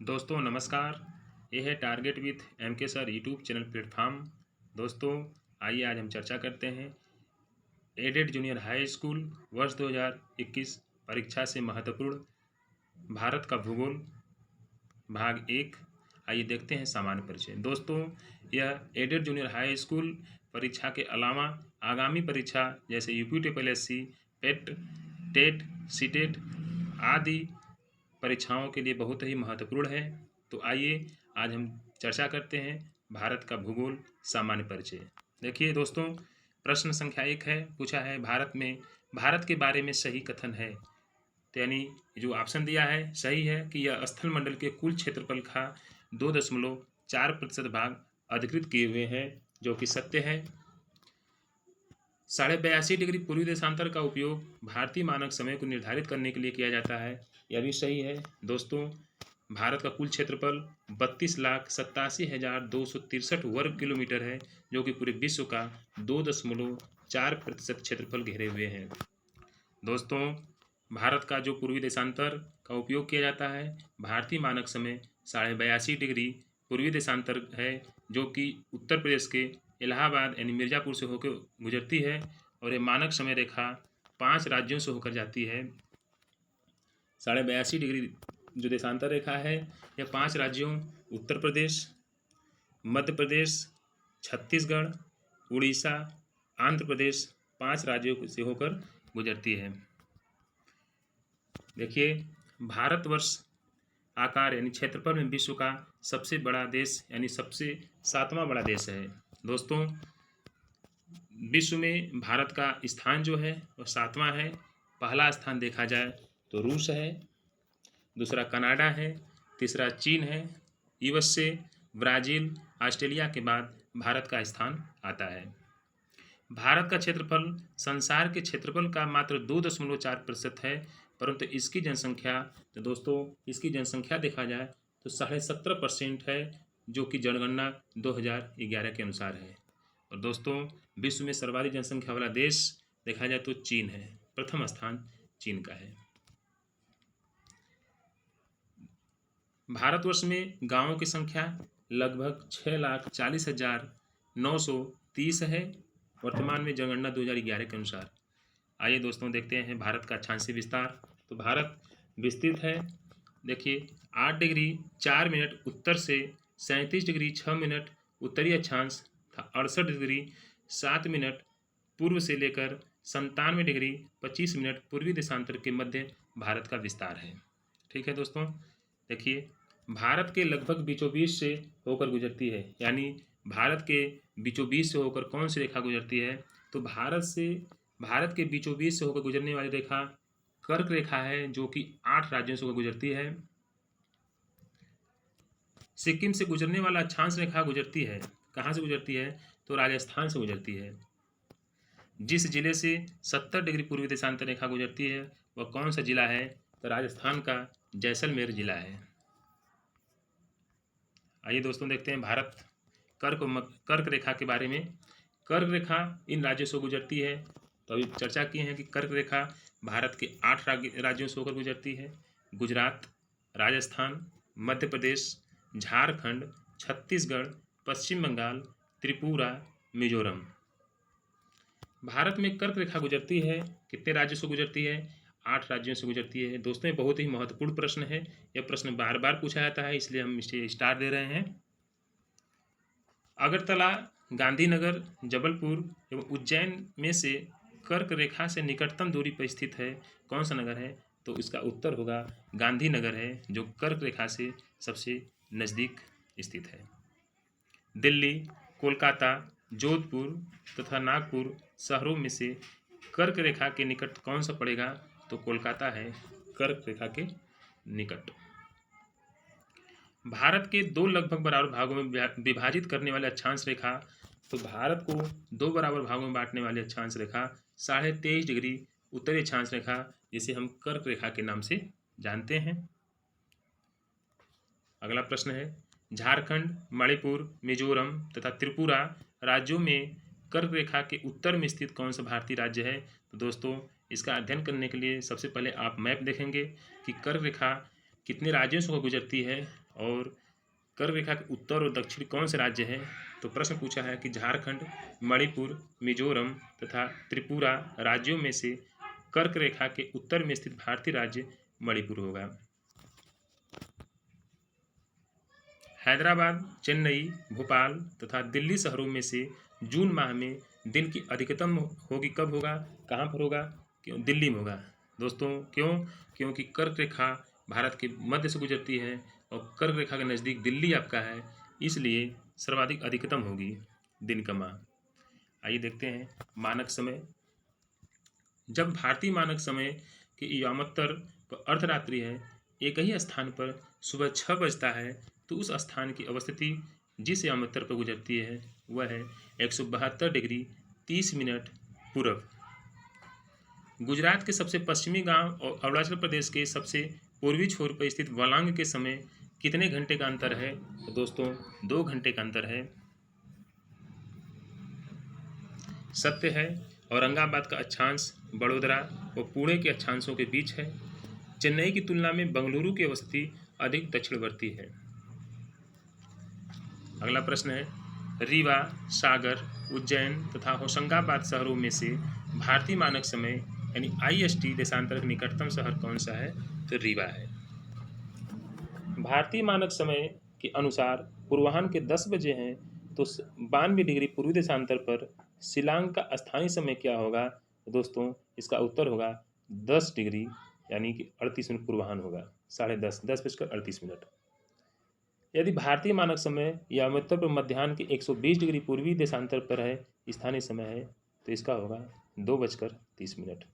दोस्तों नमस्कार। ये है टारगेट विथ एम के सर यूट्यूब चैनल प्लेटफॉर्म। दोस्तों आइए आज हम चर्चा करते हैं एडेड जूनियर हाई स्कूल वर्ष 2021 परीक्षा से महत्वपूर्ण भारत का भूगोल भाग 1। आइए देखते हैं सामान्य परिचय। दोस्तों यह एडेड जूनियर हाई स्कूल परीक्षा के अलावा आगामी परीक्षा जैसे यूपी पेट, टेट, सीटेट आदि परीक्षाओं के लिए बहुत ही महत्वपूर्ण है। तो आइए आज हम चर्चा करते हैं भारत का भूगोल सामान्य परिचय। देखिए दोस्तों, प्रश्न संख्या 1 है, पूछा है भारत के बारे में सही कथन है। तो यानी जो ऑप्शन दिया है सही है कि यह स्थल मंडल के कुल क्षेत्रफल का 2.4% भाग अधिकृत किए हुए हैं, जो कि सत्य है। 82.5 डिग्री पूर्वी देशांतर का उपयोग भारतीय मानक समय को निर्धारित करने के लिए किया जाता है, यह भी सही है। दोस्तों भारत का कुल क्षेत्रफल 32,87,263 वर्ग किलोमीटर है, जो कि पूरे विश्व का 2.4% क्षेत्रफल घेरे हुए हैं। दोस्तों भारत का जो पूर्वी देशांतर का उपयोग किया जाता है, भारतीय मानक समय 82.5 डिग्री पूर्वी देशांतर है, जो कि उत्तर प्रदेश के इलाहाबाद यानी मिर्ज़ापुर से होकर गुजरती है, और ये मानक समय रेखा 5 राज्यों से होकर जाती है। 82.5 डिग्री जो देशांतर रेखा है यह 5 राज्यों उत्तर प्रदेश, मध्य प्रदेश, छत्तीसगढ़, उड़ीसा, आंध्र प्रदेश 5 राज्यों से होकर गुजरती है। देखिए भारतवर्ष आकार यानी क्षेत्रफल में विश्व का सबसे बड़ा देश यानी सबसे 7वां बड़ा देश है। दोस्तों विश्व में भारत का स्थान जो है वह 7वां है। पहला स्थान देखा जाए तो रूस है, दूसरा कनाडा है, तीसरा चीन है, यूएसए, ब्राज़ील, ऑस्ट्रेलिया के बाद भारत का स्थान आता है। भारत का क्षेत्रफल संसार के क्षेत्रफल का मात्र 2.4% है, परंतु इसकी जनसंख्या तो दोस्तों इसकी जनसंख्या देखा जाए तो 17.5% है, जो कि जनगणना 2011 के अनुसार है। और दोस्तों विश्व में सर्वाधिक जनसंख्या वाला देश देखा जाए तो चीन है, प्रथम स्थान चीन का है। भारतवर्ष में गांवों की संख्या लगभग 6,40,930 है, वर्तमान में जनगणना 2011 के अनुसार। आइए दोस्तों देखते हैं भारत का अक्षांशीय विस्तार। तो भारत विस्तृत है, देखिए 8 डिग्री 4 मिनट उत्तर से 37 डिग्री 6 मिनट उत्तरी अक्षांश, 68 डिग्री 7 मिनट पूर्व से लेकर 97 डिग्री 25 मिनट पूर्वी देशांतर के मध्य भारत का विस्तार है। ठीक है दोस्तों, देखिए भारत के लगभग बीचों बीच से होकर गुजरती है, यानी भारत के बीचों बीच से होकर कौन सी रेखा गुजरती है, तो भारत के बीचों बीच से होकर गुजरने वाली रेखा कर्क रेखा है, जो कि 8 राज्यों से होकर गुजरती है। सिक्किम से गुजरने वाला अक्षांश रेखा गुजरती है, कहाँ से गुजरती है, तो राजस्थान से गुजरती है। जिस जिले से 70 डिग्री पूर्वी देशांतर रेखा गुजरती है वह कौन सा जिला है, तो राजस्थान का जैसलमेर जिला है। आइए दोस्तों देखते हैं भारत कर्क रेखा के बारे में। कर्क रेखा इन राज्यों से गुजरती है, तो अभी चर्चा की है कि कर्क रेखा भारत के 8 राज्यों से होकर गुजरती है। गुजरात, राजस्थान, मध्य प्रदेश, झारखंड, छत्तीसगढ़, पश्चिम बंगाल, त्रिपुरा, मिजोरम। भारत में कर्क रेखा गुजरती है, कितने राज्यों से गुजरती है, 8 राज्यों से गुजरती है। दोस्तों ये बहुत ही महत्वपूर्ण प्रश्न है, यह प्रश्न बार बार पूछा जाता है, इसलिए हम इसे स्टार दे रहे हैं। अगरतला, गांधीनगर, जबलपुर एवं उज्जैन में से कर्क रेखा से निकटतम दूरी पर स्थित है कौन सा नगर है, तो इसका उत्तर होगा गांधीनगर है, जो कर्क रेखा से सबसे नज़दीक स्थित है। दिल्ली, कोलकाता, जोधपुर तथा नागपुर शहरों में से कर्क रेखा के निकट कौन सा पड़ेगा, तो कोलकाता है कर्क रेखा के निकट। भारत के 2 लगभग बराबर भागों में विभाजित करने वाले अक्षांश रेखा, तो भारत को 2 बराबर भागों में बांटने वाली अक्षांश रेखा 23.5 डिग्री उत्तरी अक्षांश रेखा, जिसे हम कर्क रेखा के नाम से जानते हैं। अगला प्रश्न है, झारखंड, मणिपुर, मिजोरम तथा त्रिपुरा राज्यों में कर्क रेखा के उत्तर में स्थित कौन सा भारतीय राज्य है, तो दोस्तों इसका अध्ययन करने के लिए सबसे पहले आप मैप देखेंगे कि कर्क रेखा कितने राज्यों से गुजरती है, और कर्क रेखा के उत्तर और दक्षिण कौन से राज्य हैं? तो प्रश्न पूछा है कि झारखंड, मणिपुर, मिजोरम तथा त्रिपुरा राज्यों में से कर्क रेखा के उत्तर में स्थित भारतीय राज्य मणिपुर होगा। हैदराबाद, चेन्नई, भोपाल तथा दिल्ली शहरों में से जून माह में दिन की अधिकतम होगी कब होगा, कहाँ पर होगा? क्यों? दिल्ली में होगा दोस्तों। क्यों? क्योंकि कर्क रेखा भारत के मध्य से गुजरती है और कर्क रेखा के नज़दीक दिल्ली आपका है, इसलिए सर्वाधिक अधिकतम होगी दिन का माह। आइए देखते हैं मानक समय। जब भारतीय मानक समय के यामोत्तर पर अर्धरात्रि है, एक ही स्थान पर सुबह 6 बजता है, तो उस स्थान की अवस्थिति जिस यामोत्तर पर गुजरती है वह है 172 डिग्री 30 मिनट पूरब। गुजरात के सबसे पश्चिमी गांव और अरुणाचल प्रदेश के सबसे पूर्वी छोर पर स्थित वलांग के समय कितने घंटे का अंतर है? तो दोस्तों 2 घंटे का अंतर है। सत्य है औरंगाबाद का अक्षांश बड़ोदरा और पुणे के अक्षांशों के बीच है। चेन्नई की तुलना में बेंगलुरु की अवस्थिति अधिक दक्षिणवर्ती है। अगला प्रश्न है, रीवा, सागर, उज्जैन तथा होशंगाबाद शहरों में से भारतीय मानक समय यानी IST देशांतर का निकटतम शहर कौन सा है? तो रीवा है। भारतीय मानक समय के अनुसार पूर्वाह्न के 10 बजे हैं, तो 92 डिग्री पूर्वी देशांतर पर शिलांग का स्थानीय समय क्या होगा? तो दोस्तों इसका उत्तर होगा 10 डिग्री यानी कि 38 मिनट पूर्वाह्न होगा, 10:30, 10:38। यदि भारतीय मानक समय या अमृतसर पर मध्याह्न के 120 डिग्री पूर्वी देशांतर पर है स्थानीय समय है, तो इसका होगा 2:30।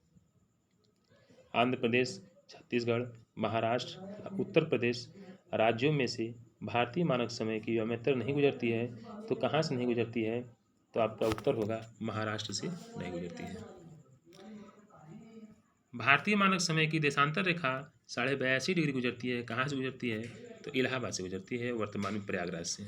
आंध्र प्रदेश, छत्तीसगढ़, महाराष्ट्र तथा उत्तर प्रदेश राज्यों में से भारतीय मानक समय की अमृतसर नहीं गुजरती है, तो कहाँ से नहीं गुजरती है? तो आपका उत्तर होगा महाराष्ट्र से नहीं गुजरती है। भारतीय मानक समय की देशांतर रेखा 82.5 डिग्री गुजरती है, कहाँ से गुजरती है? तो इलाहाबाद से गुजरती है, वर्तमान में प्रयागराज से।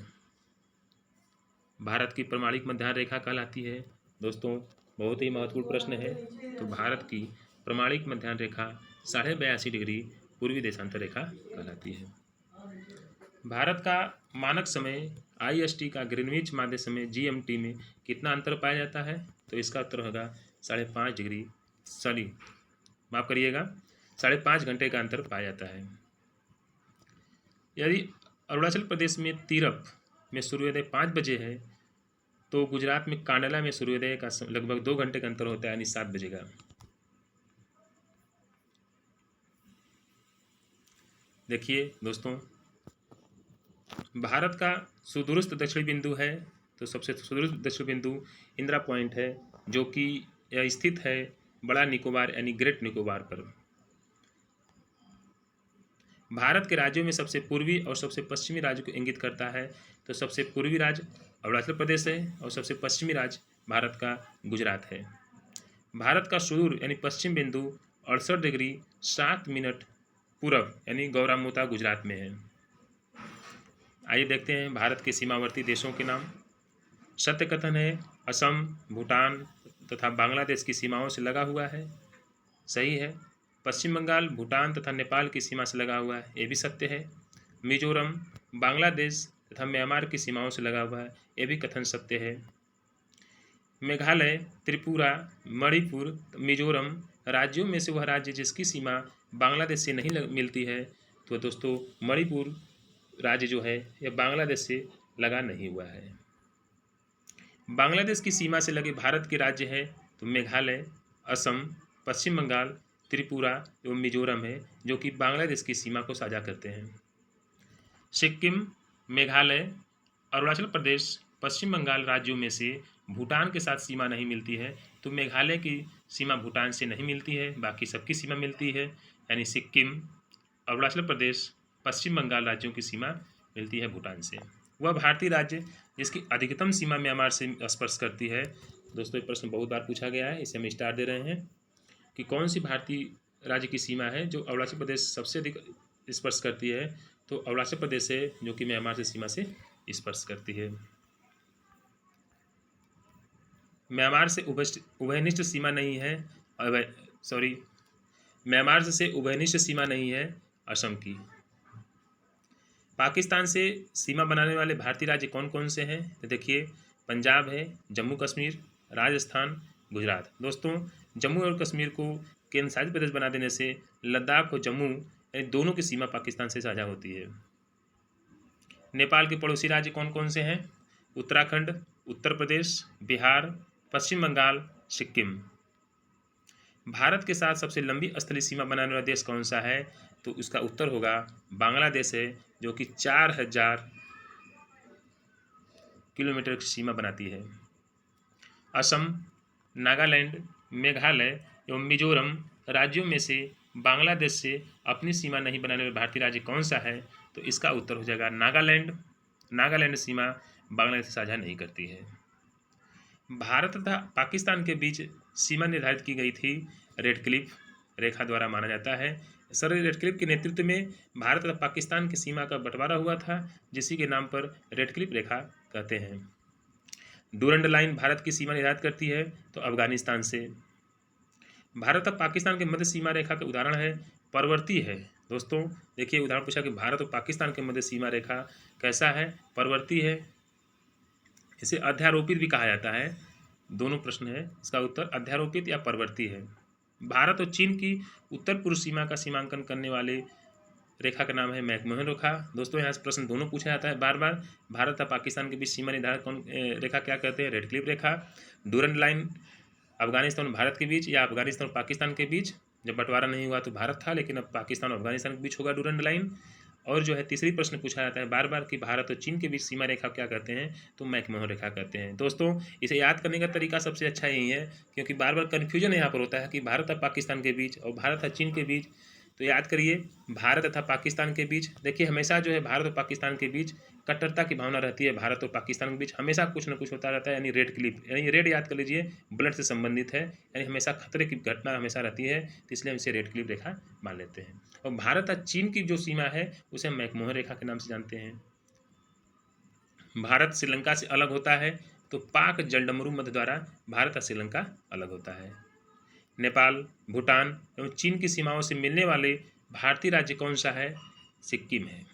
भारत की प्रमाणिक मध्याह्न रेखा कहलाती है। दोस्तों बहुत ही महत्वपूर्ण प्रश्न है। तो भारत की प्रमाणिक मध्याह्न रेखा 82.5 डिग्री पूर्वी देशांतर रेखा कहलाती है। भारत का मानक समय IST का ग्रीनविच माध्य समय GMT में कितना अंतर पाया जाता है? तो इसका उत्तर होगा 5.5 डिग्री, माफ़ करिएगा, 5.5 घंटे का अंतर पाया जाता है। यदि अरुणाचल प्रदेश में तीरप में सूर्योदय 5 बजे है, तो गुजरात में कांडला में सूर्योदय का लगभग 2 घंटे का अंतर होता है, यानी 7 बजे का। देखिए दोस्तों, भारत का सुदूरस्थ दक्षिणी बिंदु है, तो सबसे सुदूरस्थ दक्षिणी बिंदु इंदिरा पॉइंट है, जो कि यह स्थित है बड़ा निकोबार यानी ग्रेट निकोबार पर। भारत के राज्यों में सबसे पूर्वी और सबसे पश्चिमी राज्य को इंगित करता है, तो सबसे पूर्वी राज्य अरुणाचल प्रदेश है और सबसे पश्चिमी राज्य भारत का गुजरात है। भारत का सुदूर यानी पश्चिम बिंदु 68 डिग्री 7 मिनट पूरब यानी गौरामोता गुजरात में है। आइए देखते हैं भारत के सीमावर्ती देशों के नाम। सत्य कथन है असम, भूटान तथा बांग्लादेश की सीमाओं से लगा हुआ है, सही है। पश्चिम बंगाल भूटान तथा नेपाल की सीमा से लगा हुआ है, ये भी सत्य है। मिजोरम बांग्लादेश तथा म्यांमार की सीमाओं से लगा हुआ है, ये भी कथन सत्य है। मेघालय, त्रिपुरा, मणिपुर, मिजोरम राज्यों में से वह राज्य जिसकी सीमा बांग्लादेश से नहीं मिलती है, तो दोस्तों मणिपुर राज्य जो है यह बांग्लादेश से लगा नहीं हुआ है। बांग्लादेश की सीमा से लगे भारत के राज्य हैं तो मेघालय, असम, पश्चिम बंगाल, त्रिपुरा एवं मिजोरम है, जो कि बांग्लादेश की सीमा को साझा करते हैं। सिक्किम, मेघालय, अरुणाचल प्रदेश, पश्चिम बंगाल राज्यों में से भूटान के साथ सीमा नहीं मिलती है, तो मेघालय की सीमा भूटान से नहीं मिलती है, बाकी सबकी सीमा मिलती है, यानी सिक्किम, अरुणाचल प्रदेश, पश्चिम बंगाल राज्यों की सीमा मिलती है भूटान से। वह भारतीय राज्य जिसकी अधिकतम सीमा म्यांमार से स्पर्श करती है। दोस्तों ये प्रश्न बहुत बार पूछा गया है, इसे हम स्टार दे रहे हैं कि कौन सी भारतीय राज्य की सीमा है जो अरुणाचल प्रदेश सबसे अधिक स्पर्श करती है, तो अरुणाचल प्रदेश है जो कि म्यांमार से सीमा से स्पर्श करती है। म्यांमार से उभयनिष्ठ सीमा नहीं है, म्यांमार से उभयनिष्ठ सीमा नहीं है असम की। पाकिस्तान से सीमा बनाने वाले भारतीय राज्य कौन कौन से हैं? तो देखिए, पंजाब है, जम्मू कश्मीर, राजस्थान, गुजरात। दोस्तों, जम्मू और कश्मीर को केंद्र शासित प्रदेश बना देने से लद्दाख और जम्मू यानी दोनों की सीमा पाकिस्तान से साझा होती है। नेपाल के पड़ोसी राज्य कौन कौन से हैं? उत्तराखंड, उत्तर प्रदेश, बिहार, पश्चिम बंगाल, सिक्किम। भारत के साथ सबसे लंबी स्थलीय सीमा बनाने वाला देश कौन सा है? तो इसका उत्तर होगा बांग्लादेश है, जो कि 4000 किलोमीटर की सीमा बनाती है। असम, नागालैंड, मेघालय एवं मिजोरम राज्यों में से बांग्लादेश से अपनी सीमा नहीं बनाने वाला भारतीय राज्य कौन सा है? तो इसका उत्तर हो जाएगा नागालैंड। नागालैंड सीमा बांग्लादेश से साझा नहीं करती है। भारत तथा पाकिस्तान के बीच सीमा निर्धारित की गई थी रेड क्लिफ रेखा द्वारा माना जाता है। सर रेड क्लिफ के नेतृत्व में भारत तथा पाकिस्तान की सीमा का बंटवारा हुआ था, जिसी के नाम पर रेड क्लिफ रेखा कहते हैं। डूरंड लाइन भारत की सीमा निर्धारित करती है, तो अफगानिस्तान से। भारत और पाकिस्तान के मध्य सीमा रेखा का उदाहरण है परवर्ती है। दोस्तों देखिए, उदाहरण पूछा कि भारत और पाकिस्तान के मध्य सीमा रेखा कैसा है? परवर्ती है। इसे अध्यारोपित भी कहा जाता है। दोनों प्रश्न है, इसका उत्तर अध्यारोपित या परवर्ती है। भारत और चीन की उत्तर पूर्व सीमा का सीमांकन करने वाले रेखा का नाम है मैकमोहन रेखा। दोस्तों यहाँ से प्रश्न दोनों पूछा जाता है बार बार। भारत और पाकिस्तान के बीच सीमा निर्धारक कौन रेखा क्या कहते हैं? रेड क्लिफ रेखा। डूरंड लाइन अफगानिस्तान और भारत के बीच या अफगानिस्तान और पाकिस्तान के बीच। जब बंटवारा नहीं हुआ तो भारत था, लेकिन अब पाकिस्तान और अफगानिस्तान के बीच होगा डूरंड लाइन। और जो है तीसरी प्रश्न पूछा जाता है बार बार कि भारत और चीन के बीच सीमा रेखा क्या कहते हैं? तो मैकमोहन रेखा कहते हैं। दोस्तों इसे याद करने का तरीका सबसे अच्छा यही है, क्योंकि बार बार कन्फ्यूजन यहाँ पर होता है कि भारत और पाकिस्तान के बीच और भारत और चीन के बीच। तो याद करिए, भारत तथा पाकिस्तान के बीच। देखिए हमेशा जो है भारत और पाकिस्तान के बीच कट्टरता की भावना रहती है। भारत और पाकिस्तान के बीच हमेशा कुछ न कुछ होता रहता है, यानी रेड क्लिफ, यानी रेड याद कर लीजिए, ब्लड से संबंधित है, यानी हमेशा खतरे की घटना हमेशा रहती है, तो इसलिए हम इसे रेड क्लिफ रेखा मान लेते हैं। और भारत और चीन की जो सीमा है उसे हम मैकमोहन रेखा के नाम से जानते हैं। भारत श्रीलंका से अलग होता है, तो पाक जलडमरू मध्य द्वारा भारत और श्रीलंका अलग होता है। नेपाल, भूटान एवं चीन की सीमाओं से मिलने वाले भारतीय राज्य कौन सा है? सिक्किम है।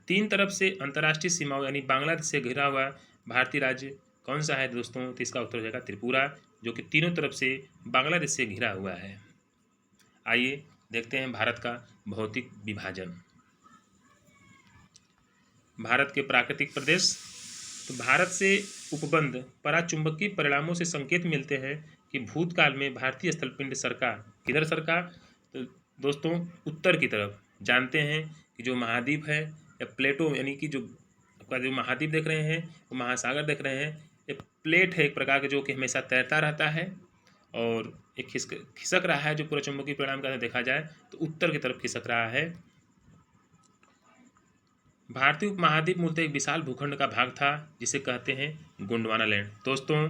तीन तरफ से अंतर्राष्ट्रीय सीमाओं यानी बांग्लादेश से घिरा हुआ भारतीय राज्य कौन सा है? दोस्तों तो इसका उत्तर हो जाएगा त्रिपुरा, जो कि तीनों तरफ से बांग्लादेश से घिरा हुआ है। आइए देखते हैं भारत का भौतिक विभाजन। भारत के प्राकृतिक प्रदेश। तो भारत से उपबंध पराचुंबकीय परिणामों से संकेत मिलते हैं कि भूतकाल में भारतीय स्थलपिंड सरका किधर सरका? तो दोस्तों उत्तर की तरफ। जानते हैं कि जो महाद्वीप है या प्लेटो, यानी कि जो आपका जो महाद्वीप देख रहे हैं, वो महासागर देख रहे हैं, एक प्लेट है एक प्रकार के, जो कि हमेशा तैरता रहता है और एक खिसक रहा है, जो पूरा चुंबकीय परिणाम का देखा जाए तो उत्तर की तरफ खिसक रहा है। भारतीय उपमहाद्वीप मूलतः एक विशाल भूखंड का भाग था, जिसे कहते हैं गोंडवाना लैंड। दोस्तों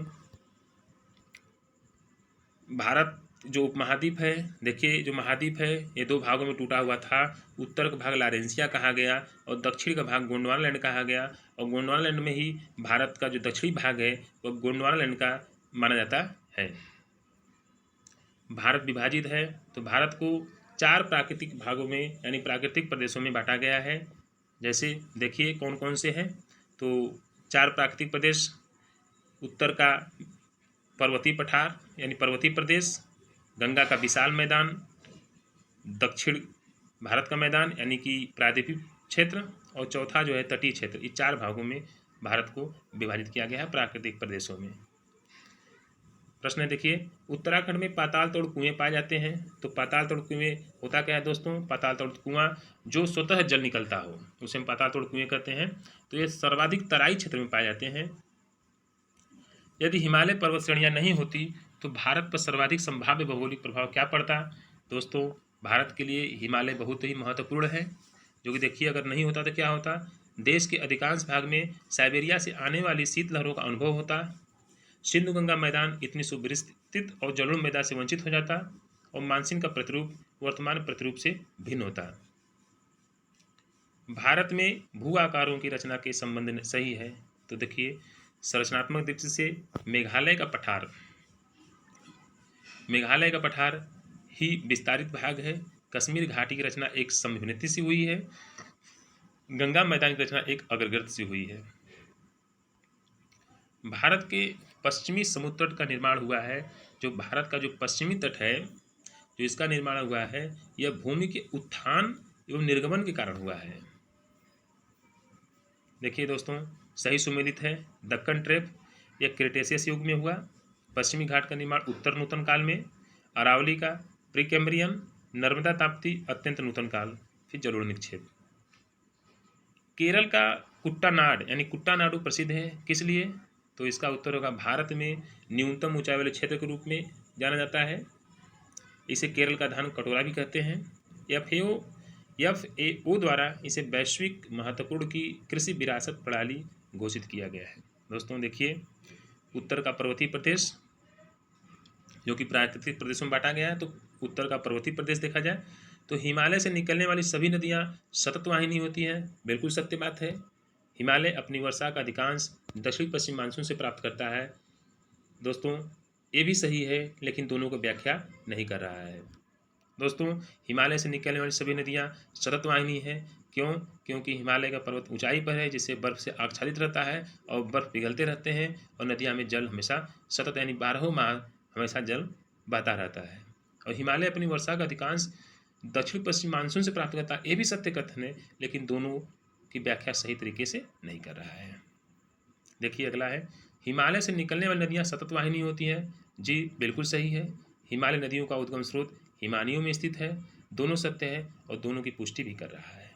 भारत जो उपमहाद्वीप है, देखिए जो महाद्वीप है ये दो भागों में टूटा हुआ था। उत्तर का भाग लारेंसिया कहा गया और दक्षिण का भाग गोंडवाना लैंड कहा गया। और गोंडवाना लैंड में ही भारत का जो दक्षिणी भाग है वह गोंडवाना लैंड का माना जाता है। भारत विभाजित है, तो भारत को 4 प्राकृतिक भागों में यानी प्राकृतिक प्रदेशों में बांटा गया है। जैसे देखिए कौन कौन से हैं। तो 4 प्राकृतिक प्रदेश, उत्तर का पर्वतीय पठार यानी पर्वतीय प्रदेश, गंगा का विशाल मैदान, दक्षिण भारत का मैदान यानी कि प्रायद्वीपीय क्षेत्र, और चौथा जो है तटीय क्षेत्र। इस 4 भागों में भारत को विभाजित किया गया है प्राकृतिक प्रदेशों में। प्रश्न है देखिए, उत्तराखंड में पाताल तोड़ कुएं पाए जाते हैं। तो पाताल तोड़ कुएं होता क्या है दोस्तों? पाताल तोड़ कुआं जो स्वतः जल निकलता हो उसे हम पाताल तोड़ कुएं कहते हैं। तो ये सर्वाधिक तराई क्षेत्र में पाए जाते हैं। यदि हिमालय पर्वत श्रेणियां नहीं होती तो भारत पर सर्वाधिक संभाव्य भौगोलिक प्रभाव क्या पड़ता? दोस्तों भारत के लिए हिमालय बहुत ही महत्वपूर्ण है, जो कि देखिए अगर नहीं होता तो क्या होता? देश के अधिकांश भाग में साइबेरिया से आने वाली शीतलहरों का अनुभव होता। सिंधु गंगा मैदान इतनी सुविस्तृत और जलोढ़ मैदान से वंचित हो जाता और मानसून का प्रतिरूप वर्तमान प्रतिरूप से भिन्न होता। भारत में भू आकारों की रचना के संबंध सही है। तो देखिए संरचनात्मक दृष्टि से मेघालय का पठार ही विस्तारित भाग है। कश्मीर घाटी की रचना एक समभूमिति से हुई है। गंगा मैदान की रचना एक अग्रगर्त से हुई है। भारत के पश्चिमी समुद्र तट का निर्माण हुआ है। जो भारत का जो पश्चिमी तट है, जो इसका निर्माण हुआ है, यह भूमि के उत्थान एवं निर्गमन के कारण हुआ है। देखिए दोस्तों, सही सुमेलित है। दक्कन ट्रेप यह क्रेटेशियस युग में हुआ। पश्चिमी घाट का निर्माण उत्तर नूतन काल में। अरावली का प्रीकैम्ब्रियन। नर्मदा ताप्ती अत्यंत नूतन काल। फिर जलोढ़ निक्षेप। केरल का कुट्टानाड यानी कुट्टानाडु प्रसिद्ध है किस लिए? तो इसका उत्तर होगा भारत में न्यूनतम ऊंचाई वाले क्षेत्र के रूप में जाना जाता है। इसे केरल का धान कटोरा भी कहते हैं। FAO द्वारा इसे वैश्विक महत्वपूर्ण की कृषि विरासत प्रणाली घोषित किया गया है। दोस्तों देखिए, उत्तर का पर्वतीय प्रदेश जो कि प्राकृतिक प्रदेशों में बांटा गया है, तो उत्तर का पर्वतीय प्रदेश देखा जाए तो हिमालय से निकलने वाली सभी नदियाँ सतत वाहिनी होती हैं। बिल्कुल सत्य बात है। हिमालय अपनी वर्षा का अधिकांश दक्षिण पश्चिम मानसून से प्राप्त करता है। दोस्तों ये भी सही है, लेकिन दोनों को व्याख्या नहीं कर रहा है। दोस्तों हिमालय से निकलने वाली सभी नदियाँ सतत वाहिनी है। क्यों? क्योंकि हिमालय का पर्वत ऊंचाई पर है, जिससे बर्फ से आच्छादित रहता है और बर्फ पिघलते रहते हैं और नदियाँ में जल हमेशा सतत यानी 12 माह हमेशा जल बहता रहता है। और हिमालय अपनी वर्षा का अधिकांश दक्षिण पश्चिम मानसून से प्राप्त करता है। ये भी सत्य कथन है, लेकिन दोनों की व्याख्या सही तरीके से नहीं कर रहा है। देखिए अगला है, हिमालय से निकलने वाली नदियाँ सतत वाहिनी होती हैं। जी बिल्कुल सही है। हिमालय नदियों का उद्गम स्रोत हिमानियों में स्थित है। दोनों सत्य है और दोनों की पुष्टि भी कर रहा है।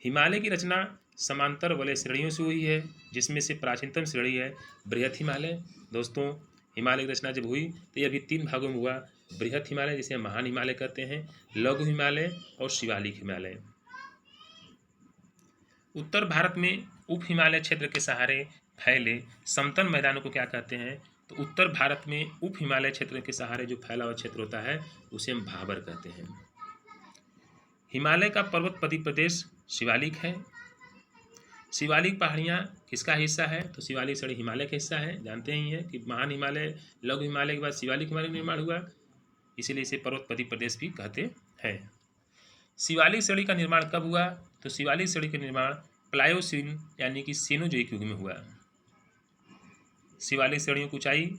हिमालय की रचना समांतर वलय श्रेणियों से हुई है, जिसमें से प्राचीनतम श्रेणी है बृहत हिमालय। दोस्तों हिमालय की रचना जब हुई तो ये अभी 3 भागों में हुआ। बृहत हिमालय जिसे महान हिमालय कहते हैं, लघु हिमालय और शिवालिक हिमालय। उत्तर भारत में उप हिमालय क्षेत्र के सहारे फैले समतल मैदानों को क्या कहते हैं? तो उत्तर भारत में उप हिमालय क्षेत्र के सहारे जो फैला हुआ क्षेत्र होता है उसे हम भाबर कहते हैं। हिमालय का पर्वतपदी प्रदेश शिवालिक है। शिवालिक पहाड़ियाँ किसका हिस्सा है? तो शिवालिक श्रेणी हिमालय का हिस्सा है। जानते ही हैं कि महान हिमालय लघु हिमालय के बाद शिवालिक हिमालय का निर्माण हुआ, इसीलिए इसे पर्वतपदी प्रदेश भी कहते हैं। शिवालिक श्रेणी का निर्माण कब हुआ? तो शिवालिक श्रेणी का निर्माण प्लायोसीन यानी कि सेनोजोइक युग में हुआ। शिवालिक श्रेणियों की ऊंचाई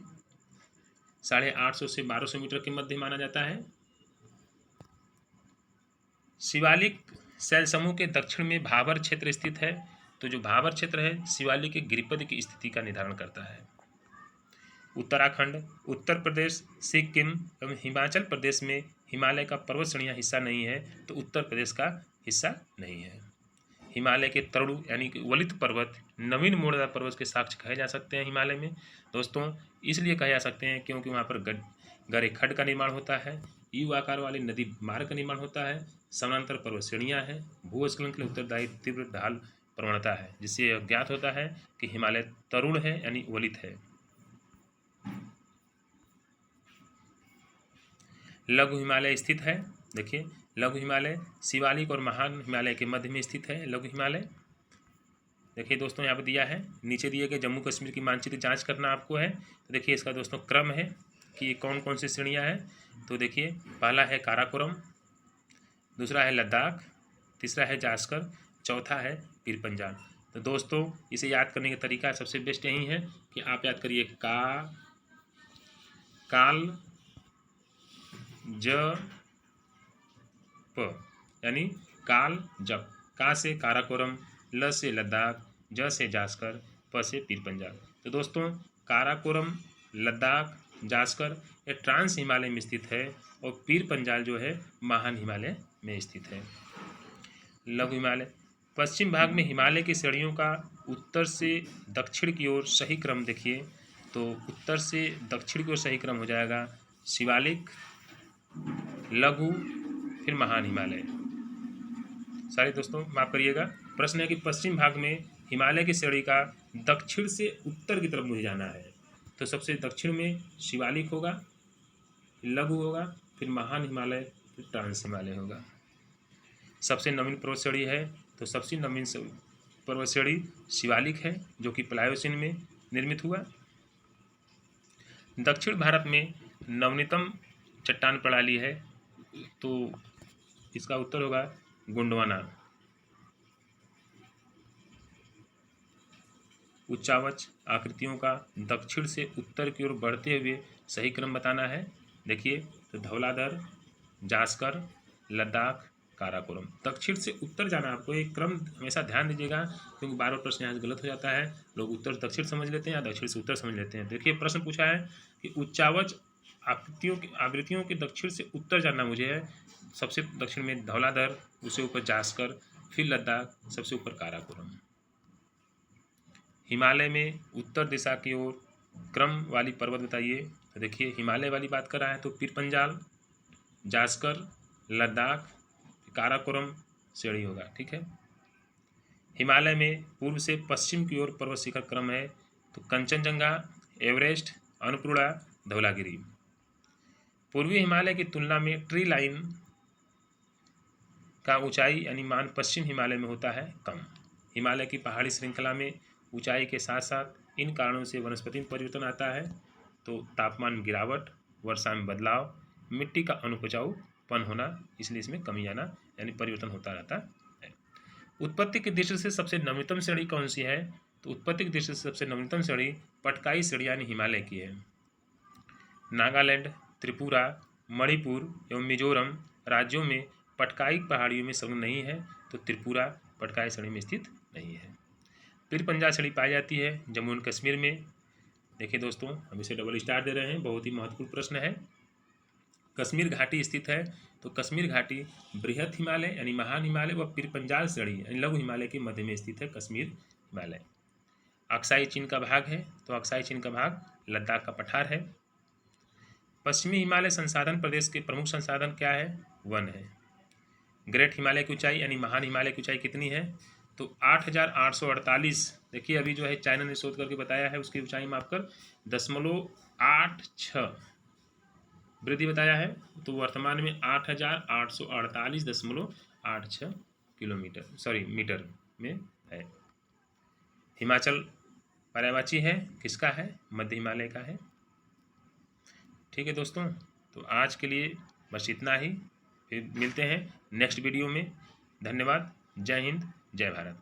850 से 1200 मीटर के मध्य माना जाता है। शिवालिक शैल समूह के दक्षिण में भाबर क्षेत्र स्थित है। तो जो भाबर क्षेत्र है शिवालिक के गिरिपद की स्थिति का निर्धारण करता है। उत्तराखंड, उत्तर प्रदेश, सिक्किम एवं हिमाचल प्रदेश में हिमालय का पर्वत श्रेणियाँ हिस्सा नहीं है, तो उत्तर प्रदेश का हिस्सा नहीं है। हिमालय के तरुण यानी कि वलित पर्वत नवीन मोड़दार पर्वत के साक्ष्य कहे जा सकते हैं हिमालय में। दोस्तों इसलिए कहे जा सकते हैं क्योंकि वहाँ पर गहरे खड्ड का निर्माण होता है, यू आकार वाले नदी मार्ग का निर्माण होता है, समानांतर पर्वत श्रेणियाँ हैं, भूस्खलन के लिए उत्तरदायी तीव्र ढाल प्रवणता है, जिससे यह ज्ञात होता है कि हिमालय तरुण है यानी वलित है। लघु हिमालय स्थित है। देखिए लघु हिमालय शिवालिक और महान हिमालय के मध्य में स्थित है। लघु हिमालय देखिए दोस्तों यहाँ पर दिया है, नीचे दिए गए जम्मू कश्मीर की मानचित्र जांच करना आपको है। तो देखिए इसका दोस्तों क्रम है कि ये कौन कौन सी श्रेणियाँ हैं। तो देखिए पहला है काराकोरम, दूसरा है लद्दाख, तीसरा है जास्कर, चौथा है पीर पंजाल। तो दोस्तों इसे याद करने का तरीका सबसे बेस्ट यही है कि आप याद करिए काल ज प यानी काल जप। का से काराकोरम, ल से लद्दाख, ज से जास्कर, प से पीर पंजाल। तो दोस्तों काराकोरम, लद्दाख, जास्कर ये ट्रांस हिमालय में स्थित है और पीर पंजाल जो है महान हिमालय में स्थित है। लघु हिमालय पश्चिम भाग में हिमालय की श्रेणियों का उत्तर से दक्षिण की ओर सही क्रम देखिए। तो उत्तर से दक्षिण की ओर सही क्रम हो जाएगा शिवालिक, लघु, फिर महान हिमालय। सारे दोस्तों माफ करिएगा, प्रश्न है कि पश्चिम भाग में हिमालय की श्रेणी का दक्षिण से उत्तर की तरफ मुझे जाना है। तो सबसे दक्षिण में शिवालिक होगा, लघु होगा, फिर महान हिमालय, फिर ट्रांस हिमालय होगा। सबसे नवीन पर्वत श्रेणी है तो सबसे नवीन पर्वत श्रेणी शिवालिक है जो कि प्लायोसीन में निर्मित हुआ। दक्षिण भारत में नवीनतम चट्टान प्रणाली है तो इसका उत्तर होगा गोंडवाना। उच्चावच आकृतियों का दक्षिण से उत्तर की ओर बढ़ते हुए सही क्रम बताना है। देखिए तो धौलाधर, जास्कर, लद्दाख, काराकोरम। दक्षिण से उत्तर जाना, आपको एक क्रम हमेशा ध्यान दीजिएगा, क्योंकि बार बार प्रश्न यहाँ से गलत हो जाता है। लोग उत्तर दक्षिण समझ लेते हैं या दक्षिण से उत्तर समझ लेते हैं। देखिए प्रश्न पूछा है कि उच्चावच आवृत्तियों के दक्षिण से उत्तर जाना मुझे है। सबसे दक्षिण में धौलाधर, उससे ऊपर जास्कर, फिर लद्दाख, सबसे ऊपर काराकोरम। हिमालय में उत्तर दिशा की ओर क्रम वाली पर्वत बताइए। तो देखिए हिमालय वाली बात कर रहा है तो पीर पंजाल, जास्कर, लद्दाख, काराकोरम, श्रेणी होगा। ठीक है। हिमालय में पूर्व से पश्चिम की ओर पर्वत शिखर क्रम है तो कंचनजंगा, एवरेस्ट, अन्नपूर्णा, धौलागिरी। पूर्वी हिमालय की तुलना में ट्री लाइन का ऊंचाई यानी मान पश्चिम हिमालय में होता है कम। हिमालय की पहाड़ी श्रृंखला में ऊंचाई के साथ साथ इन कारणों से वनस्पति में परिवर्तन आता है। तो तापमान में गिरावट, वर्षा में बदलाव, मिट्टी का अनुपजाऊपन होना, इसलिए इसमें कमी आना यानी परिवर्तन होता रहता है। उत्पत्ति की दृष्टि से सबसे नवीनतम श्रेणी कौन सी है? तो उत्पत्ति की दृष्टि से सबसे नवीनतम श्रेणी पटकाई श्रेणी यानी हिमालय की है। नागालैंड, त्रिपुरा, मणिपुर एवं मिजोरम राज्यों में पटकाई पहाड़ियों में संलग्न नहीं है तो त्रिपुरा पटकाई श्रेणी में स्थित नहीं है। पीर पंजाल श्रेणी पाई जाती है जम्मू एंड कश्मीर में। देखिए दोस्तों हम इसे डबल स्टार दे रहे हैं, बहुत ही महत्वपूर्ण प्रश्न है। कश्मीर घाटी स्थित है तो कश्मीर घाटी बृहद हिमालय यानी महान हिमालय व पीर पंजाल श्रेणी यानी लघु हिमालय के मध्य में स्थित है कश्मीर हिमालय। अक्साई चीन का भाग है तो अक्साई चीन का भाग लद्दाख का पठार है। पश्चिमी हिमालय संसाधन प्रदेश के प्रमुख संसाधन क्या है? वन है। ग्रेट हिमालय की ऊंचाई यानी महान हिमालय की ऊंचाई कितनी है? तो 8,848। देखिए अभी जो है चाइना ने शोध करके बताया है, उसकी ऊंचाई मापकर 0.86 वृद्धि बताया है। तो वर्तमान में 8,848.86 मीटर में है। हिमाचल पर्यायवाची है, किसका है? मध्य हिमालय का है। ठीक है दोस्तों, तो आज के लिए बस इतना ही, फिर मिलते हैं नेक्स्ट वीडियो में। धन्यवाद। जय हिंद, जय भारत।